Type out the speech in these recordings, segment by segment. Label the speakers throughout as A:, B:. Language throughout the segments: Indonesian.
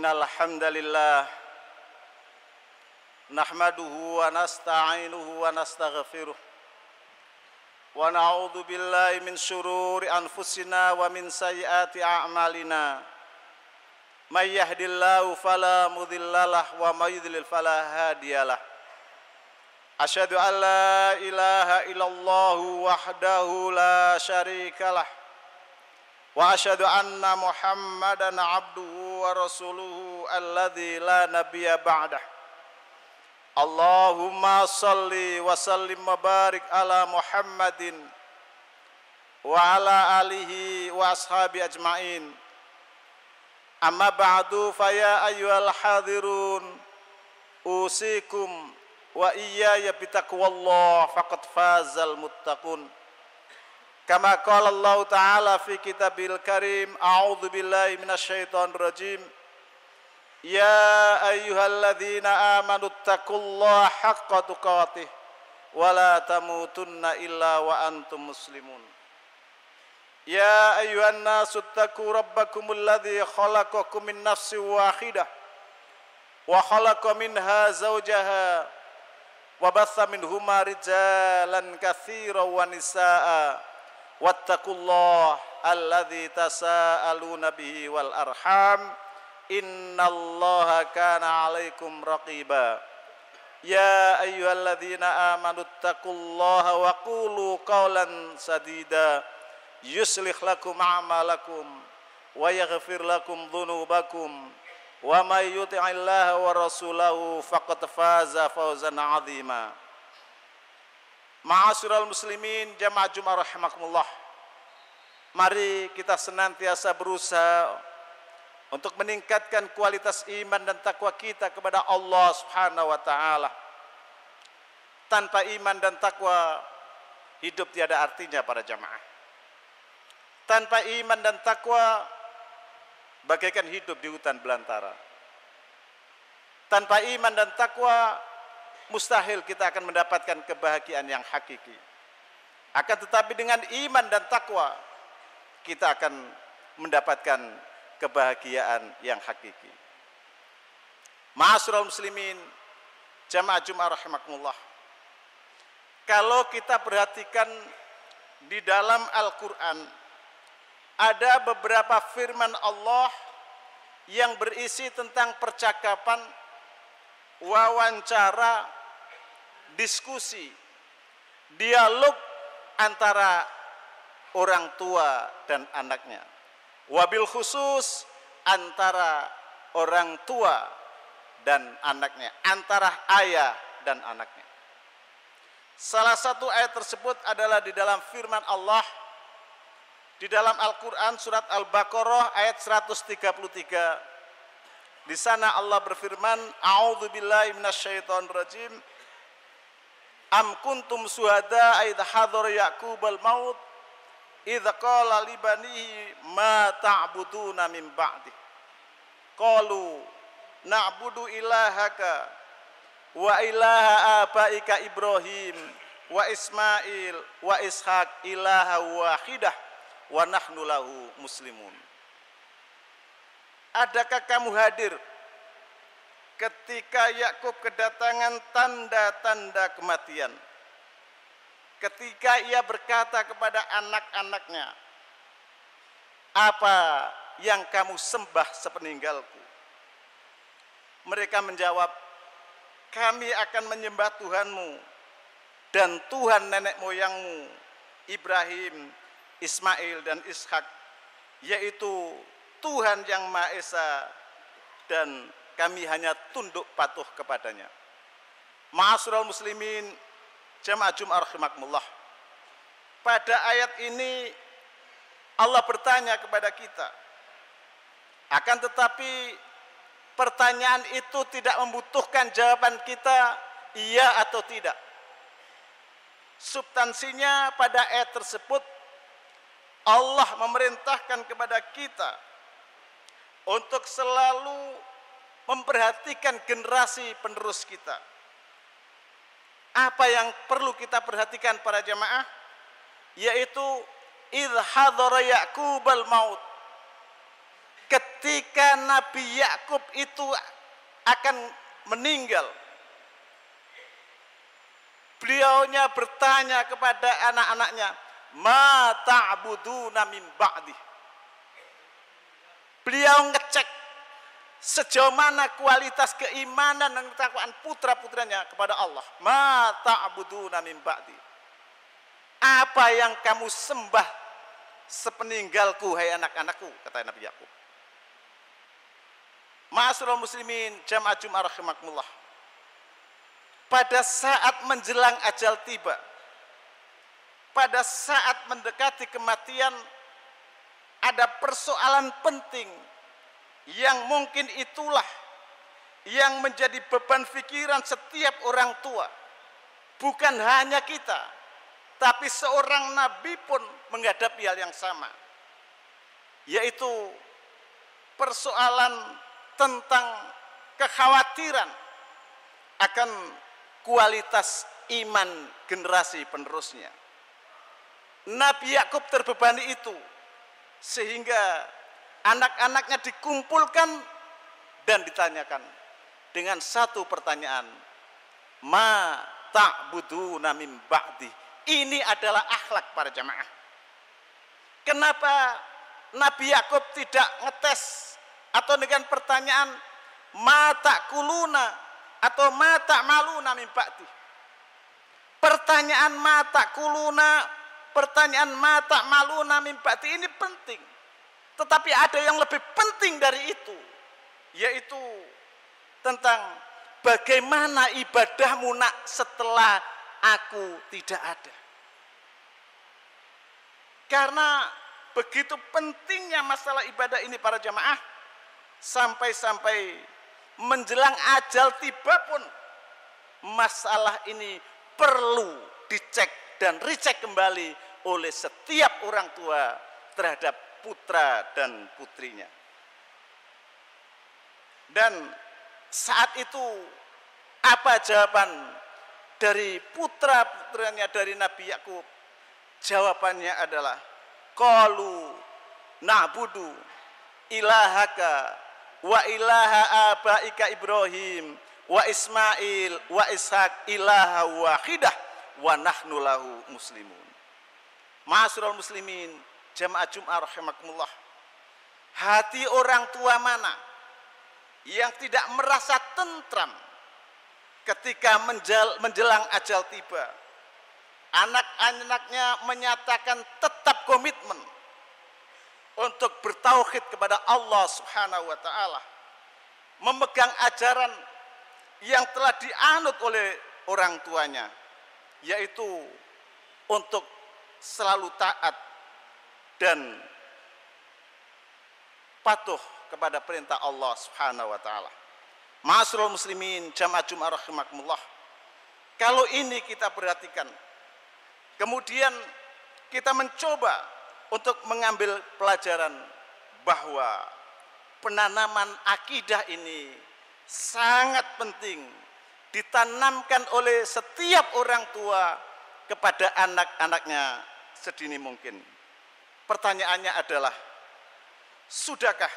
A: Innal hamdalillah nahmaduhu wa nasta'inuhu wa nastaghfiruh wa na'udzu billahi min syururi anfusina wa min sayyiati a'malina. May yahdihillahu fala mudhillalah wa may yudlil fala hadiyalah. Asyhadu an la ilaha illallah wahdahu la syarikalah wa asyhadu anna Muhammadan abduhu wa rasuluhu alladzi la nabiyya ba'dah. Allahumma salli wa sallim wa barik ala Muhammadin wa ala alihi wa ashabi ajmain. Amma ba'du fa ya ayyuhal hadirun usikum wa iyaya bitaqwallah faqad fazal muttaqun. Kama qala Allah Ta'ala fi kitabil karim, a'udzu billahi minasyaitonir rajim. Ya ayyuhalladzina amanu taqullaha haqqa tuqatih wa la tamutunna illa wa antum muslimun. Ya ayyuhan nasu taqu rabbakumul ladzi khalaqakum min nafsin wahidah wa khalaqa minha zawjaha wa batha minhuma rijalan katsiran wa nisaa'a wattaqullaha alladzi tasaaluna bihi wal arham innallaha kana 'alaikum raqiba. Ya ayyuhalladzina amanu taqullaha wa qulu qawlan sadida yuslih lakum a'malakum wa yaghfir lakum dhunubakum wa may yuti'illaha wa rasulahu faqad faza fawzan 'azima. Ma'asyiral muslimin jamaah Jumat rahimakumullah. Mari kita senantiasa berusaha untuk meningkatkan kualitas iman dan takwa kita kepada Allah Subhanahu wa taala. Tanpa iman dan takwa hidup tiada artinya para jamaah. Tanpa iman dan takwa bagaikan hidup di hutan belantara. Tanpa iman dan takwa mustahil kita akan mendapatkan kebahagiaan yang hakiki. Akan tetapi dengan iman dan takwa kita akan mendapatkan kebahagiaan yang hakiki. Ma'asyiral muslimin jamaah Jumat rahimakumullah. Kalau kita perhatikan di dalam Al-Qur'an ada beberapa firman Allah yang berisi tentang percakapan, wawancara, diskusi, dialog antara orang tua dan anaknya. Wabil khusus antara orang tua dan anaknya, antara ayah dan anaknya. Salah satu ayat tersebut adalah di dalam firman Allah di dalam Al-Qur'an surat Al-Baqarah ayat 133. Di sana Allah berfirman, a'udzu billahi minasyaitonir rajim. Am kuntum syuhada idh hadara yaqubal maut idh qala li banihi ma ta'buduna min ba'di. Qalu na'budu ilahaka wa ilaha abaika Ibrahim wa Ismail wa Ishaq ilaha wahidah wa nahnu lahu muslimun. Adakah kamu hadir ketika Yakub kedatangan tanda-tanda kematian? Ketika ia berkata kepada anak-anaknya, apa yang kamu sembah sepeninggalku? Mereka menjawab, kami akan menyembah Tuhanmu dan Tuhan nenek moyangmu Ibrahim, Ismail dan Ishak, yaitu Tuhan yang Maha Esa, dan kami hanya tunduk patuh kepadanya. Ma'asyiral muslimin jamaah Jumat rahimakumullah. Pada ayat ini Allah bertanya kepada kita. Akan tetapi pertanyaan itu tidak membutuhkan jawaban kita iya atau tidak. Substansinya pada ayat tersebut Allah memerintahkan kepada kita untuk selalu memperhatikan generasi penerus kita. Apa yang perlu kita perhatikan para jamaah? Yaitu idh hadara Yaqubal maut. ketika Nabi Yakub itu akan meninggal, beliaunya bertanya kepada anak-anaknya, ma ta'buduna min ba'di. Beliau ngecek sejauh mana kualitas keimanan dan ketakwaan putra-putranya kepada Allah. Ma ta'buduna min ba'di. Apa yang kamu sembah sepeninggalku, hai anak-anakku, kata Nabi Yakub. Ma'asyiral muslimin, jamaah Jumat rahimakumullah. Pada saat menjelang ajal tiba, pada saat mendekati kematian, ada persoalan penting yang mungkin itulah yang menjadi beban pikiran setiap orang tua. Bukan hanya kita, tapi seorang nabi pun menghadapi hal yang sama, yaitu persoalan tentang kekhawatiran akan kualitas iman generasi penerusnya. Nabi Yakub terbebani itu, sehingga anak-anaknya dikumpulkan dan ditanyakan dengan satu pertanyaan, ma ta'buduna min ba'di. Ini adalah akhlak para jamaah. Kenapa Nabi Yakub tidak ngetes atau dengan pertanyaan ma ta'kuluna atau ma ta'maluna min ba'di? Pertanyaan ma ta'kuluna, pertanyaan ma ta'maluna min ba'di ini penting. Tetapi ada yang lebih penting dari itu, yaitu tentang bagaimana ibadahmu nak setelah aku tidak ada. Karena begitu pentingnya masalah ibadah ini para jamaah, sampai-sampai menjelang ajal tiba pun masalah ini perlu dicek dan recheck kembali oleh setiap orang tua terhadap putra dan putrinya. Dan saat itu apa jawaban dari putra-putranya dari Nabi Yakub? Jawabannya adalah qalu na'budu ilahaka wa ilaha abaika Ibrahim wa Ismail wa Ishaq ilaha wahidah wa nahnu lahu muslimun. Ma'asyiral muslimin, jamaah Jumat rahimakumullah. Hati orang tua mana yang tidak merasa tentram ketika menjelang ajal tiba? Anak-anaknya menyatakan tetap komitmen untuk bertauhid kepada Allah Subhanahu wa taala, memegang ajaran yang telah dianut oleh orang tuanya, yaitu untuk selalu taat dan patuh kepada perintah Allah Subhanahu wa taala. Ma'asyiral muslimin, jamaah Jumat rahimakumullah. Kalau ini kita perhatikan, kemudian kita mencoba untuk mengambil pelajaran bahwa penanaman akidah ini sangat penting ditanamkan oleh setiap orang tua kepada anak-anaknya sedini mungkin. Pertanyaannya adalah, sudahkah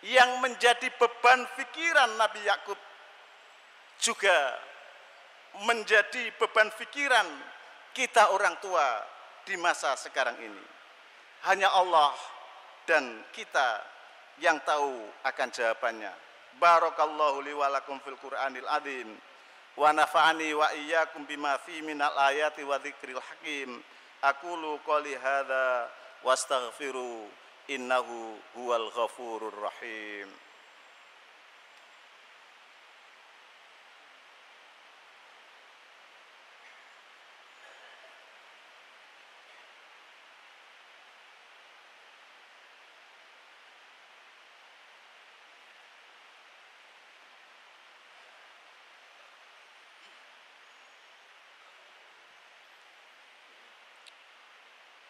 A: yang menjadi beban pikiran Nabi Yakub juga menjadi beban pikiran kita orang tua di masa sekarang ini? Hanya Allah dan kita yang tahu akan jawabannya. Barakallahu li wa lakum fil Qur'anil azim wa nafa'ani wa iyyakum bima fi minal ayati wa dzikril hakim. Aqulu qouli hadza wastaghfiru innahu huwal ghafurur rahim.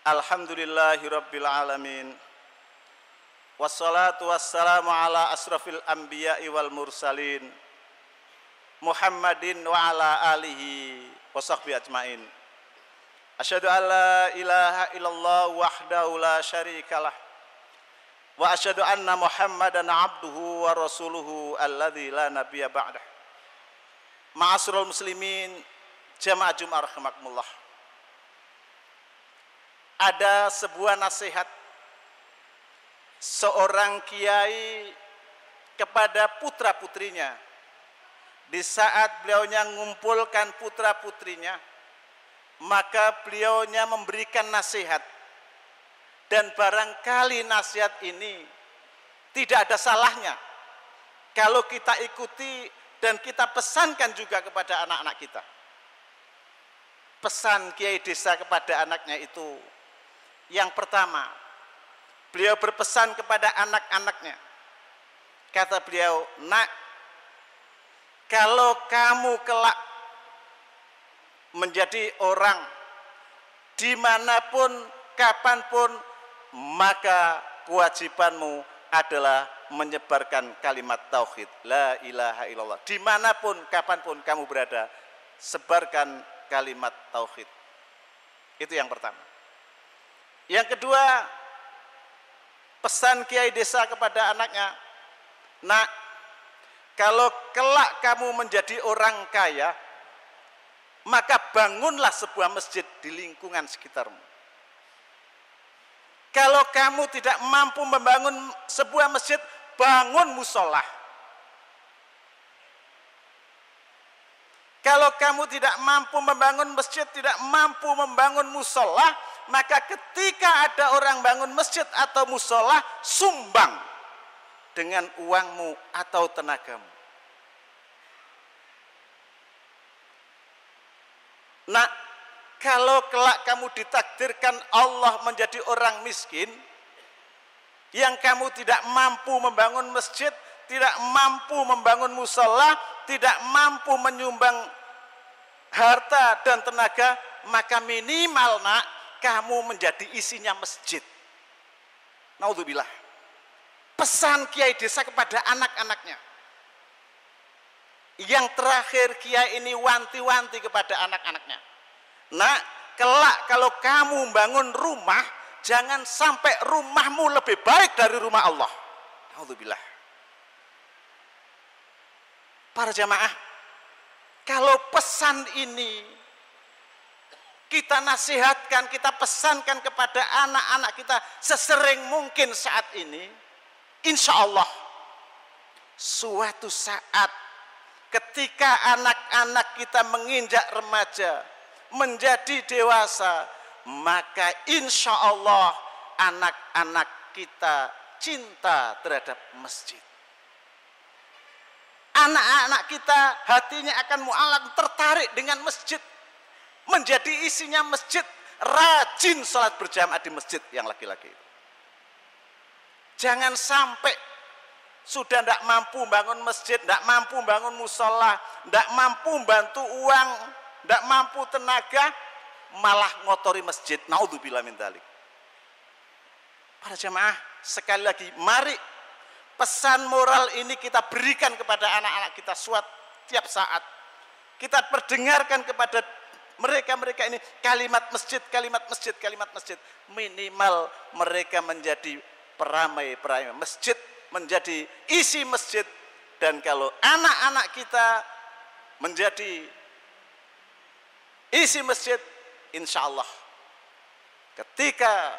A: Alhamdulillahi rabbil alamin. Wassalatu wassalamu ala asrafil anbiya'i wal mursalin Muhammadin wa ala alihi wa sahbihi ajmain. Asyhadu an la ilaha illallah wahdahu la syarikalah wa asyhadu anna Muhammadan abduhu wa rasuluhu alladzi la nabiyya ba'dah. Ma'asyiral muslimin, jamaah Jumat rahimakumullah. Ada sebuah nasihat seorang kiai kepada putra-putrinya di saat beliaunya mengumpulkan putra-putrinya, maka beliaunya memberikan nasihat. Dan barangkali nasihat ini tidak ada salahnya kalau kita ikuti dan kita pesankan juga kepada anak-anak kita. Pesan kiai desa kepada anaknya itu, yang pertama, beliau berpesan kepada anak-anaknya. Kata beliau, "Nak, kalau kamu kelak menjadi orang dimanapun, kapanpun, maka kewajibanmu adalah menyebarkan kalimat tauhid, la ilaha illallah. Dimanapun, kapanpun kamu berada, sebarkan kalimat tauhid." Itu yang pertama. Yang kedua, pesan kiai desa kepada anaknya, "Nak, kalau kelak kamu menjadi orang kaya, maka bangunlah sebuah masjid di lingkungan sekitarmu. Kalau kamu tidak mampu membangun sebuah masjid, bangun musola. Kalau kamu tidak mampu membangun masjid, tidak mampu membangun musola, maka ketika ada orang bangun masjid atau musola, sumbang dengan uangmu atau tenagamu." Nah, kalau kelak kamu ditakdirkan Allah menjadi orang miskin, yang kamu tidak mampu membangun masjid, tidak mampu membangun musola, tidak mampu menyumbang harta dan tenaga, maka minimal, nak, kamu menjadi isinya masjid. Naudzubillah. Pesan kiai desa kepada anak-anaknya. Yang terakhir, kiai ini wanti-wanti kepada anak-anaknya. Nah, kelak kalau kamu bangun rumah, jangan sampai rumahmu lebih baik dari rumah Allah. Naudzubillah. Para jamaah, kalau pesan ini kita nasihatkan, kita pesankan kepada anak-anak kita sesering mungkin saat ini, insya Allah suatu saat ketika anak-anak kita menginjak remaja, menjadi dewasa, maka insya Allah anak-anak kita cinta terhadap masjid. Anak-anak kita hatinya akan mu'allaq, tertarik dengan masjid, menjadi isinya masjid, rajin sholat berjamaah di masjid yang laki-laki. Jangan sampai sudah tidak mampu bangun masjid, tidak mampu bangun musola, tidak mampu bantu uang, tidak mampu tenaga, malah ngotori masjid. Naudzubillah min dzalik. Para jamaah, sekali lagi, mari pesan moral ini kita berikan kepada anak-anak kita setiap saat. Kita perdengarkan kepada mereka-mereka ini kalimat masjid, kalimat masjid, kalimat masjid. Minimal mereka menjadi peramai-peramai masjid, menjadi isi masjid. Dan kalau anak-anak kita menjadi isi masjid, insya Allah ketika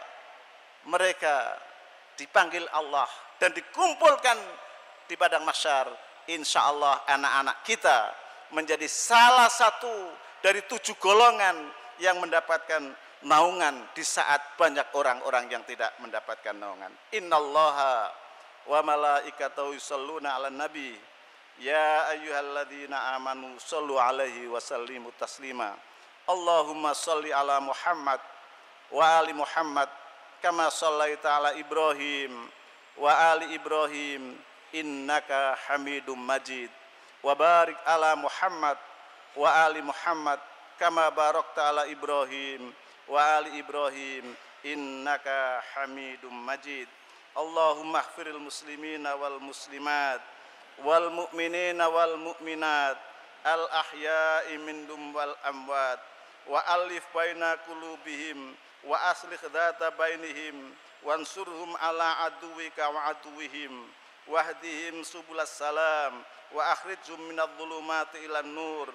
A: mereka dipanggil Allah dan dikumpulkan di padang mahsyar, insya Allah anak-anak kita menjadi salah satu dari 7 golongan yang mendapatkan naungan di saat banyak orang-orang yang tidak mendapatkan naungan. Innallaha wa malaikatahu yusholluna 'alan nabi ya ayyuhalladzina amanu shollu 'alaihi wa sallimu taslima. Allahumma sholli ala Muhammad wa ali Muhammad kama shallaita ala Ibrahim wa ali Ibrahim innaka Hamidum Majid. Wa barik ala Muhammad wa ali Muhammad kama barakta ala Ibrahim wa ali Ibrahim innaka Hamidum Majid. Allahumma ighfiril muslimina wal muslimat wal mu'minina wal mu'minat al ahya'i minhum wal amwat wa alif baina qulubihim wa aslih dzata bainihim وانصرهم على عدوك وعدوهم واهدهم سبل السلام وأخرجهم من الظلمات إلى النور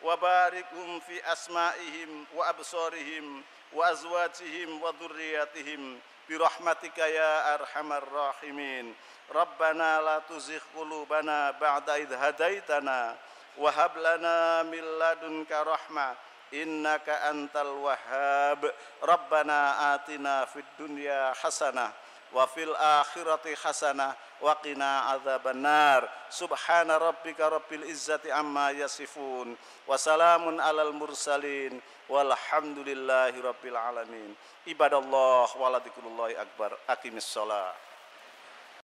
A: وباركهم في أسمائهم وأبصارهم وأزواجهم وذرياتهم برحمتك يا أرحم الراحمين ربنا لا تزغ قلوبنا بعد إذ هديتنا وهب لنا من لدنك رحمة إنك أنت الوهاب ربنا آتنا في الدنيا حسنة وفي الآخرة حسنة وقنا عذاب النار سبحان ربك رب العزة عما يصفون وسلام على المرسلين والحمد لله رب العالمين عباد الله ولذكر الله أكبر أقم الصلاة